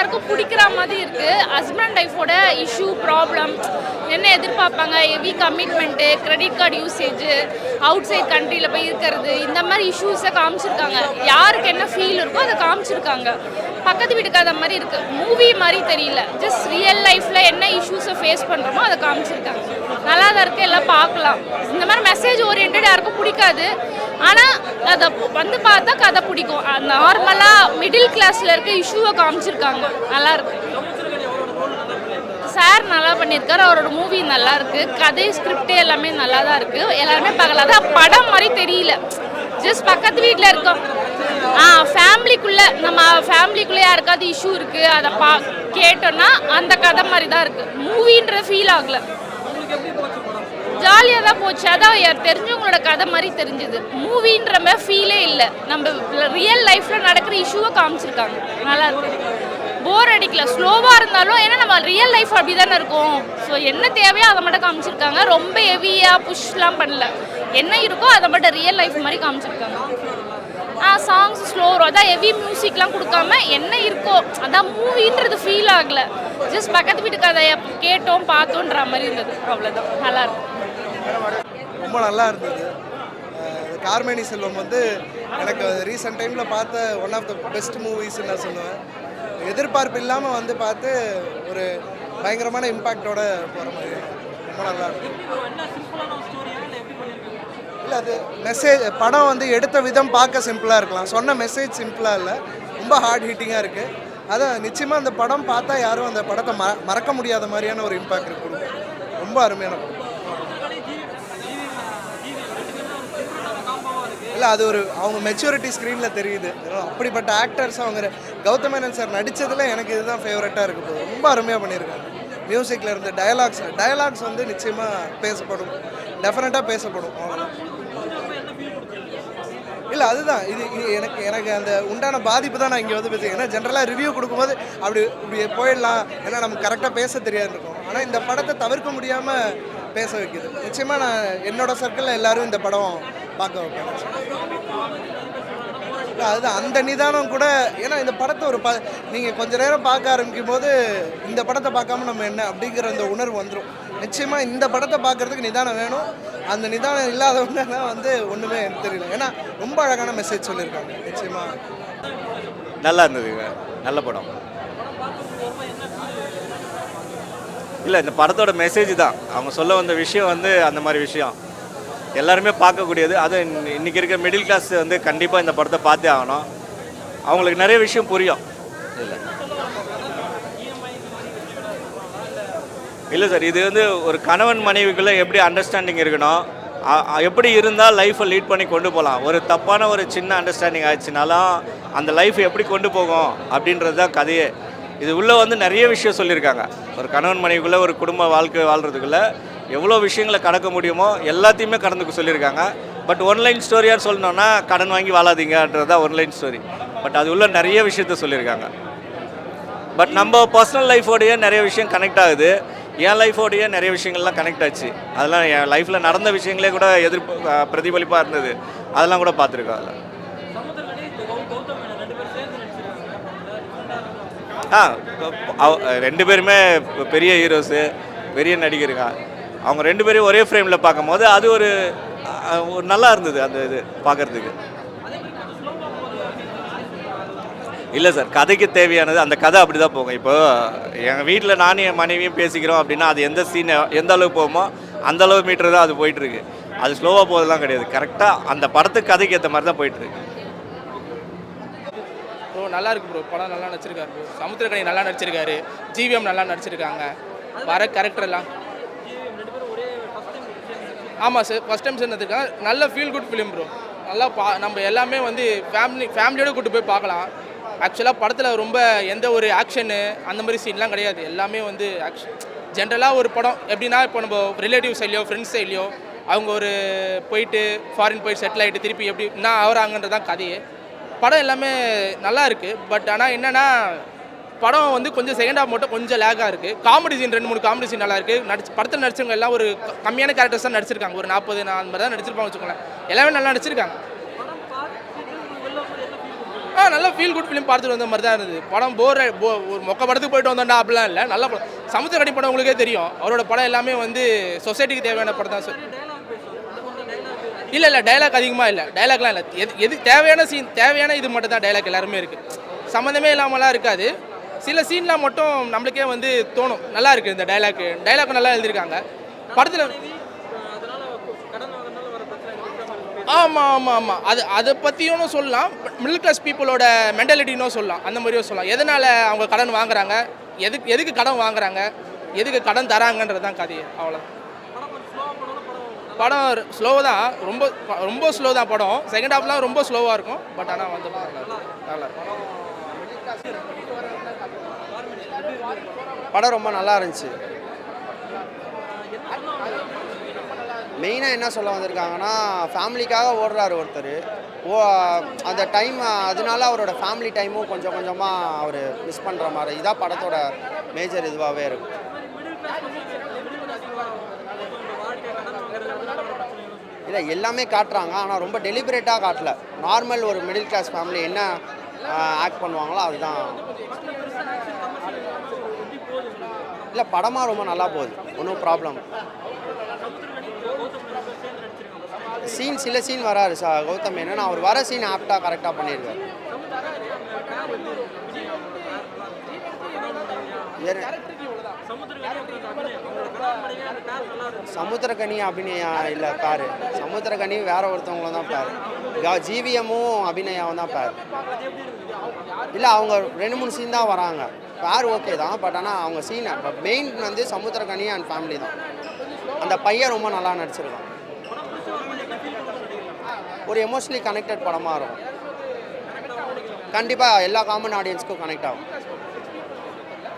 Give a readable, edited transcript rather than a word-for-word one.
எல்லாருக்கும் பிடிக்கிற மாதிரி இருக்குது. ஹஸ்பண்ட் ஒய்ஃபோட இஷ்யூ ப்ராப்ளம் என்ன எதிர்பார்ப்பாங்க, heavy commitment, credit card usage, outside கண்ட்ரியில் போய் இருக்கிறது, இந்த மாதிரி இஷ்யூஸை காமிச்சிருக்காங்க. யாருக்கு என்ன ஃபீல் இருக்கோ அதை காமிச்சிருக்காங்க. பக்கத்து வீட்டு கதை மாதிரி இருக்குது, மூவி மாதிரி தெரியல. ஜஸ்ட் ரியல் லைஃப்பில் என்ன இஷ்யூஸை ஃபேஸ் பண்ணுறோமோ அதை காமிச்சிருக்காங்க. நல்லா தான் இருக்குது, எல்லாம் பார்க்கலாம். இந்த மாதிரி மெசேஜ் ஓரியன்ட் யாருக்கும் பிடிக்காது, ஆனால் அதை வந்து பார்த்தா கதை பிடிக்கும். நார்மலாக மிடில் கிளாஸில் இருக்க இஷ்யூவை காமிச்சிருக்காங்க. நல்லாயிருக்கு. சார் நல்லா பண்ணியிருக்காரு, அவரோட மூவி நல்லா இருக்குது. கதை ஸ்கிரிப்டே எல்லாமே நல்லா தான் இருக்குது. எல்லாருமே பார்க்கலாம். அதான் படம் மாதிரி தெரியல, ஜஸ்ட் பக்கத்து வீட்டில் இருக்கோம். ஃபேமிலிக்குள்ளே நம்ம ஃபேமிலிக்குள்ளே யாருக்காவது இஷ்யூ இருக்குது, அதை கேட்டோன்னா அந்த கதை மாதிரி தான் இருக்குது. மூவின்ற ஃபீல் ஆகலை, ஜாலியாக தான் போச்சு. அதான் தெரிஞ்சவங்களோட கதை மாதிரி தெரிஞ்சுது. மூவின்ற மாதிரி ஃபீலே இல்லை. நம்ம ரியல் லைஃப்பில் நடக்கிற இஷ்யூவை காமிச்சிருக்காங்க. நல்லா இருக்கு, போர் அடிக்கல. ஸ்லோவாக இருந்தாலும் ஏன்னா நம்ம ரியல் லைஃப் அப்படி தானே இருக்கும். ஸோ என்ன தேவையோ அதை மட்டும் காமிச்சிருக்காங்க. ரொம்ப ஹெவியாக புஷ்லாம் பண்ணல, என்ன இருக்கோ அதை மட்டும் ரியல் லைஃப் மாதிரி காமிச்சிருக்காங்க. சாங்ஸ் ஸ்லோ, அதான் ஹெவி மியூசிக்லாம் கொடுக்காம என்ன இருக்கோ அதான் மூவின்றது ஃபீல் ஆகலை. ஜஸ்ட் பக்கத்து வீட்டு கதையை கேட்டோம் பார்த்தோன்ற மாதிரி இருந்தது, அவ்வளோதான். நல்லா இருக்கும், ரொம்ப நல்லா இருந்தது. கார்மேனி செல்வம் வந்து எனக்கு ரீசெண்ட் டைமில் பார்த்த ஒன் ஆஃப் த பெஸ்ட் மூவிஸ்ன்னு நான் சொல்லுவேன். எதிர்பார்ப்பு இல்லாமல் வந்து பார்த்து ஒரு பயங்கரமான இம்பேக்டோட போகிற மாதிரி ரொம்ப நல்லா இருக்கும். இல்லை, அது மெசேஜ் படம் வந்து எடுத்த விதம் பார்க்க சிம்பிளாக இருக்கலாம், சொன்ன மெசேஜ் சிம்பிளாக இல்லை, ரொம்ப ஹார்ட் ஹிட்டிங்காக இருக்குது. அதான் நிச்சயமாக அந்த படம் பார்த்தா யாரும் அந்த படத்தை மறக்க முடியாத மாதிரியான ஒரு இம்பேக்ட் கொடுக்கும். ரொம்ப அருமையான படம். இல்லை, அது ஒரு அவங்க மெச்சூரிட்டி ஸ்க்ரீனில் தெரியுது. அப்படிப்பட்ட ஆக்டர்ஸ் அவங்க கௌதம் மேனன் சார் நடித்ததில் எனக்கு இதுதான் ஃபேவரட்டாக இருக்க போகுது. ரொம்ப அருமையாக பண்ணியிருக்காங்க. மியூசிக்கில் இருந்து டயலாக்ஸ் வந்து நிச்சயமாக பேசப்படும், டெஃபினட்டாக பேசப்படும். இல்லை, அதுதான் இது எனக்கு அந்த உண்டான பாதிப்பு தான் நான் இங்கே வந்து பேசுகிறேன். ஏன்னா ஜென்ரலாக ரிவ்யூ கொடுக்கும்போது இப்படி போயிடலாம், ஏன்னா நமக்கு கரெக்டாக பேச தெரியாது இருக்கும். ஆனால் இந்த படத்தை தவிர்க்க முடியாமல் பேச வைக்குது. நிச்சயமாக நான் என்னோடய சர்க்கிளில் எல்லோரும் இந்த படம் பார்க்க வைப்பேன். இல்லை, அதுதான் அந்த நிதானம் கூட. ஏன்னா இந்த படத்தை ஒரு நீங்கள் கொஞ்ச நேரம் பார்க்க ஆரம்பிக்கும் போது இந்த படத்தை பார்க்காம நம்ம என்ன அப்படிங்கிற அந்த உணர்வு வந்துடும். நிச்சயமாக இந்த படத்தை பார்க்குறதுக்கு நிதானம் வேணும். அந்த நிதானம் இல்லாதவங்க தான் வந்து ஒன்றுமே எனக்கு தெரியல. ஏன்னா ரொம்ப அழகான மெசேஜ் சொல்லியிருக்காங்க. நிச்சயமாக நல்லா இருந்ததுங்க, நல்ல படம். இல்லை, இந்த படத்தோட மெசேஜ் தான் அவங்க சொல்ல வந்த விஷயம் வந்து அந்த மாதிரி விஷயம் எல்லாருமே பார்க்கக்கூடியது. அதுவும் இன்றைக்கி இருக்கிற மிடில் கிளாஸ் வந்து கண்டிப்பாக இந்த படத்தை பார்த்தே ஆகணும். அவங்களுக்கு நிறைய விஷயம் புரியும். இல்லை சார், இது வந்து ஒரு கணவன் மனைவிக்குள்ளே எப்படி அண்டர்ஸ்டாண்டிங் இருக்கணும், எப்படி இருந்தால் லைஃப்பை லீட் பண்ணி கொண்டு போகலாம். ஒரு தப்பான ஒரு சின்ன அண்டர்ஸ்டாண்டிங் ஆயிடுச்சுனாலும் அந்த லைஃப் எப்படி கொண்டு போகும் அப்படின்றது தான் கதையே. இது உள்ளே வந்து நிறைய விஷயம் சொல்லியிருக்காங்க. ஒரு கணவன் மனைவிக்குள்ளே ஒரு குடும்ப வாழ்க்கை வாழ்கிறதுக்குள்ளே எவ்வளோ விஷயங்களை கடக்க முடியுமோ எல்லாத்தையுமே கடந்துக்க சொல்லியிருக்காங்க. பட் ஒன்லைன் ஸ்டோரியாக சொல்லணுன்னா கடன் வாங்கி வாழாதீங்கன்றது தான் ஒன்லைன் ஸ்டோரி. பட் அது உள்ள நிறைய விஷயத்த சொல்லியிருக்காங்க. பட் நம்ம பர்சனல் லைஃபோடையே நிறைய விஷயம் கனெக்ட் ஆகுது. என் லைஃபோடையே நிறைய விஷயங்கள்லாம் கனெக்ட் ஆச்சு. அதெல்லாம் என் லைஃப்பில் நடந்த விஷயங்களே கூட பிரதிபலிப்பாக இருந்தது. அதெல்லாம் கூட பார்த்துருக்கோம். அதில் ரெண்டு பேருமே பெரிய ஹீரோஸு, பெரிய நடிகருங்க. அவங்க ரெண்டு பேரையும் ஒரே ஃப்ரேமில் பார்க்கும் போது அது ஒரு நல்லா இருந்தது அந்த இது பார்க்குறதுக்கு. இல்லை சார், கதைக்கு தேவையானது அந்த கதை அப்படி தான் போகும். இப்போது எங்கள் வீட்டில் நானும் என் மனைவியும் பேசிக்கிறோம் அப்படின்னா அது எந்த சீன் எந்த அளவுக்கு போகுமோ அந்த அளவு மீட்டர் தான் அது போயிட்டுருக்கு. அது ஸ்லோவாக போகிறதுலாம் கிடையாது, கரெக்டாக அந்த படத்துக்கு கதைக்கு ஏற்ற மாதிரி தான் போயிட்டுருக்கு. ப்ரோ நல்லா இருக்கு ப்ரோ, படம் நல்லா நடிச்சிருக்காரு ப்ரோ. சமுத்திரக்கனி நல்லா நடிச்சிருக்காரு, ஜிவிஎம் நல்லா நடிச்சிருக்காங்க. வர கேரக்டர் எல்லாம் ஆமாம் சார், ஃபஸ்ட் டைம் சேர்ந்துருக்காங்க. நல்ல ஃபீல் குட் ஃபிலிம் ப்ரோ. நல்லா நம்ம எல்லாமே வந்து ஃபேமிலியோடு கூப்பிட்டு போய் பார்க்கலாம். ஆக்சுவலாக படத்தில் ரொம்ப எந்த ஒரு ஆக்ஷனு அந்த மாதிரி சீன்லாம் கிடையாது. எல்லாமே வந்து ஜென்ரலாக ஒரு படம் எப்படின்னா, இப்போ நம்ம ரிலேட்டிவ் சைட்லையோ ஃப்ரெண்ட்ஸ் சைட்லையோ அவங்க ஒரு போயிட்டு ஃபாரின் போயிட்டு செட்டில் ஆகிட்டு திருப்பி எப்படி என்ன ஆகுறாங்கன்றது தான் கதையே. படம் எல்லாமே நல்லா இருக்குது. பட் ஆனால் என்னென்னா படம் வந்து கொஞ்சம் செகண்ட் ஹாஃப் மட்டும் கொஞ்சம் லேக்காக இருக்குது. காமெடி சீன் 2-3 காமெடி சீன் நல்லா இருக்குது. படத்தில் நடிச்சவங்க எல்லாம் ஒரு கம்மியான கேரக்டர்ஸ் தான் நடிச்சிருக்காங்க. ஒரு 40 அந்த மாதிரி தான் நடிச்சிருப்பாங்க வச்சுக்கோங்களேன். எல்லாமே நல்லா நடிச்சிருக்காங்க. நல்ல ஃபீல் குட் ஃபிலிம் பார்த்துட்டு வந்த மாதிரி தான் இருந்தது. படம் ஒரு மொக்க படத்துக்கு போயிட்டு வந்தோம்டா அப்படிலாம் இல்லை. நல்ல படம். சமுத்திரக்கனி படம் உங்களுக்கே தெரியும். அவரோட படம் எல்லாமே வந்து சொசைட்டிக்கு தேவையான படம் தான் சார். இல்லை டைலாக் அதிகமாக இல்லை, டைலாக்லாம் இல்லை. எது தேவையான சீன், தேவையான இது மட்டும் தான் டைலாக் எல்லாருமே இருக்குது. சம்மந்தமே இல்லாமலாம் இருக்காது. சில சீன்லாம் மட்டும் நம்மளுக்கே வந்து தோணும், நல்லா இருக்குது இந்த டைலாக் நல்லா எழுதியிருக்காங்க படத்தில். ஆமாம் அதை பற்றியும் சொல்லலாம். மிடில் கிளாஸ் பீப்புளோட மென்டாலிட்டினும் சொல்லலாம், அந்த மாதிரியும் சொல்லலாம். எதனால் அவங்க கடன் வாங்குறாங்க, எதுக்கு கடன் வாங்குறாங்க, எதுக்கு கடன் தராங்கன்றது தான் கதையே. அவ்வளோ படம் ஸ்லோவாக தான், ரொம்ப ஸ்லோ தான் படம். செகண்ட் ஹாஃப்லாம் ரொம்ப ஸ்லோவாக இருக்கும். பட் ஆனால் வந்து நல்லா படம் ரொம்ப நல்லா இருந்துச்சு. மெயினாக என்ன சொல்ல வந்திருக்காங்கன்னா, ஃபேமிலிக்காக ஓடுறாரு ஒருத்தர். அந்த டைம் அதனால அவரோட ஃபேமிலி டைமும் கொஞ்சம் கொஞ்சமாக அவர் மிஸ் பண்ணுற மாதிரி இதான் படத்தோட மேஜர் இதுவாகவே இருக்கும். இல்லை எல்லாமே காட்டுறாங்க, ஆனால் ரொம்ப டெலிபரேட்டாக காட்டல. நார்மல் ஒரு மிடில் கிளாஸ் ஃபேமிலி என்ன ஆக்ட் பண்ணுவாங்களோ அதுதான். இல்லை படமாக ரொம்ப நல்லா போகுது, ஒன்றும் ப்ராப்ளம். சில சீன் வராரு கௌதம் மேனன். அவர் வர சீன் ஆப்டாக கரெக்டாக பண்ணியிருக்காரு. சமுத்திரக்கனி அபிநயா இல்லை பேர். சமுத்திரக்கனி வேற ஒருத்தவங்களும் தான் பேர். ஜிவிஎம்மும் அபிநயாவும் தான் பேர். இல்லை அவங்க 2-3 சீன் தான் வராங்க. பேர் ஓகே தான், பட் ஆனால் அவங்க சீன் மெயின் வந்து சமுத்திரக்கனி அண்ட் ஃபேமிலி தான். அந்த பையன் ரொம்ப நல்லா நடிச்சிருக்கான். ஒரு எமோஷ்னலி கனெக்டட் படமாக இருக்கும். கண்டிப்பாக எல்லா காமன் ஆடியன்ஸ்க்கும் கனெக்ட் ஆகும்.